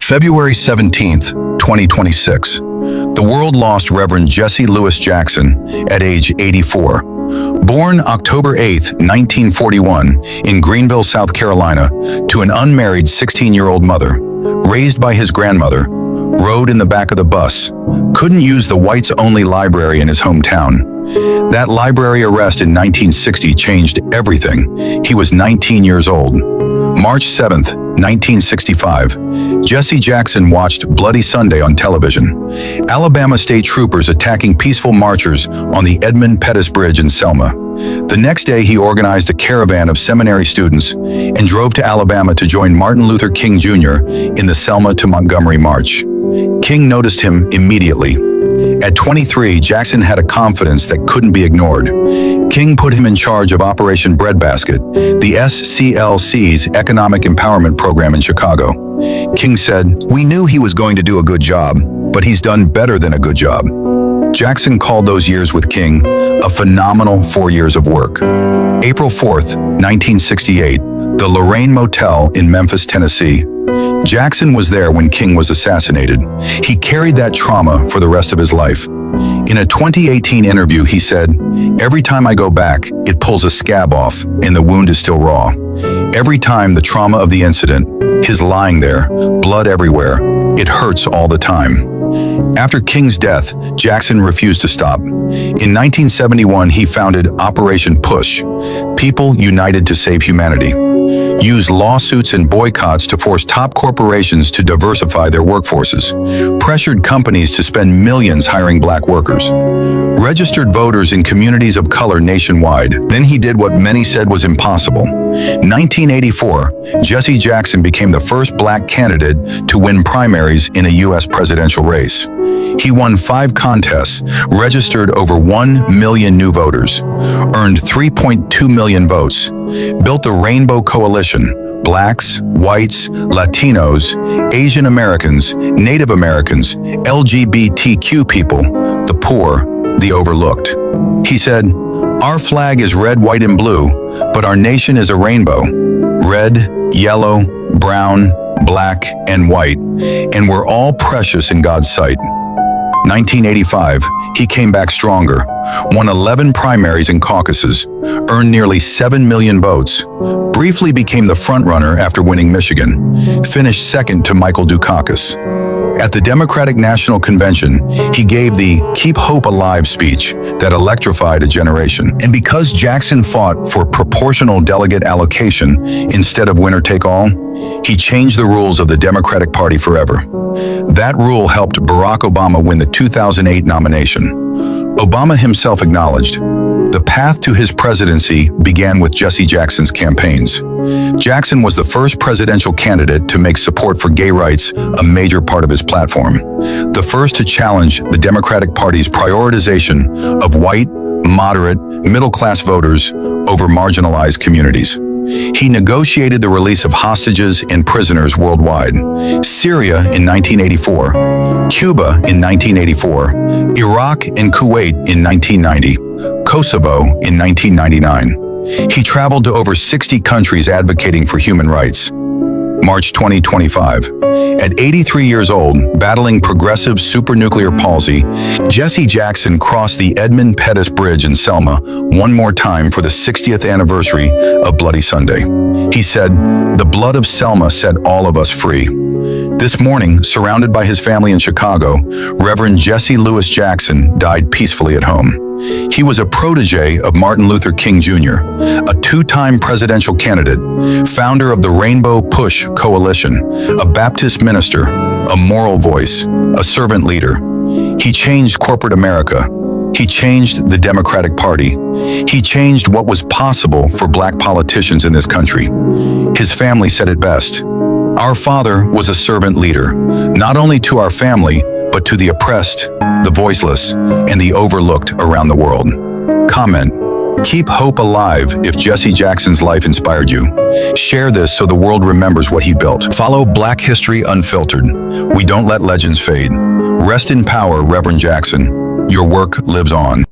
February 17th, 2026. The world lost Reverend Jesse Louis Jackson at age 84. Born October 8, 1941, in Greenville, South Carolina, to an unmarried 16-year-old mother, raised by his grandmother, rode in the back of the bus, couldn't use the whites-only library in his hometown. That library arrest in 1960 changed everything. He was 19 years old. March 7th, 1965, Jesse Jackson watched Bloody Sunday on television. Alabama state troopers attacking peaceful marchers on the Edmund Pettus Bridge in Selma. The next day, he organized a caravan of seminary students and drove to Alabama to join Martin Luther King Jr. in the Selma to Montgomery March. King noticed him immediately. At 23, Jackson had a confidence that couldn't be ignored. King put him in charge of Operation Breadbasket, the SCLC's economic empowerment program in Chicago. King said, "We knew he was going to do a good job, but he's done better than a good job." Jackson called those years with King a phenomenal 4 years of work. April 4th, 1968, the Lorraine Motel in Memphis, Tennessee. Jackson was there when King was assassinated. He carried that trauma for the rest of his life. In a 2018 interview, he said, "Every time I go back, it pulls a scab off, and the wound is still raw. Every time the trauma of the incident, his lying there, blood everywhere, it hurts all the time." After King's death, Jackson refused to stop. In 1971, he founded Operation Push, People United to Save Humanity. Used lawsuits and boycotts to force top corporations to diversify their workforces, pressured companies to spend millions hiring black workers, registered voters in communities of color nationwide. Then he did what many said was impossible. 1984, Jesse Jackson became the first black candidate to win primaries in a U.S. presidential race. He won 5 contests, registered over 1 million new voters, earned 3.2 million votes, built the Rainbow Coalition: blacks, whites, Latinos, Asian Americans, Native Americans, LGBTQ people, the poor, the overlooked. He said, "Our flag is red, white, and blue, but our nation is a rainbow. Red, yellow, brown, black, and white, and we're all precious in God's sight." 1985, he came back stronger, won 11 primaries and caucuses, earned nearly 7 million votes, briefly became the frontrunner after winning Michigan, finished second to Michael Dukakis. At the Democratic National Convention, he gave the "Keep Hope Alive" speech that electrified a generation. And because Jackson fought for proportional delegate allocation instead of winner-take-all, he changed the rules of the Democratic Party forever. That rule helped Barack Obama win the 2008 nomination. Obama himself acknowledged, "The path to his presidency began with Jesse Jackson's campaigns." Jackson was the first presidential candidate to make support for gay rights a major part of his platform, the first to challenge the Democratic Party's prioritization of white, moderate, middle-class voters over marginalized communities. He negotiated the release of hostages and prisoners worldwide. Syria in 1984, Cuba in 1984, Iraq and Kuwait in 1990, Kosovo in 1999. He traveled to over 60 countries advocating for human rights. March 2025. At 83 years old, battling progressive supranuclear palsy, Jesse Jackson crossed the Edmund Pettus Bridge in Selma one more time for the 60th anniversary of Bloody Sunday. He said, "The blood of Selma set all of us free." This morning, surrounded by his family in Chicago, Reverend Jesse Louis Jackson died peacefully at home. He was a protege of Martin Luther King Jr., a 2-time presidential candidate, founder of the Rainbow Push Coalition, a Baptist minister, a moral voice, a servant leader. He changed corporate America. He changed the Democratic Party. He changed what was possible for black politicians in this country. His family said it best. "Our father was a servant leader, not only to our family, but to the oppressed, the voiceless, and the overlooked around the world." Comment, "Keep hope alive" if Jesse Jackson's life inspired you. Share this so the world remembers what he built. Follow Black History Unfiltered. We don't let legends fade. Rest in power, Reverend Jackson. Your work lives on.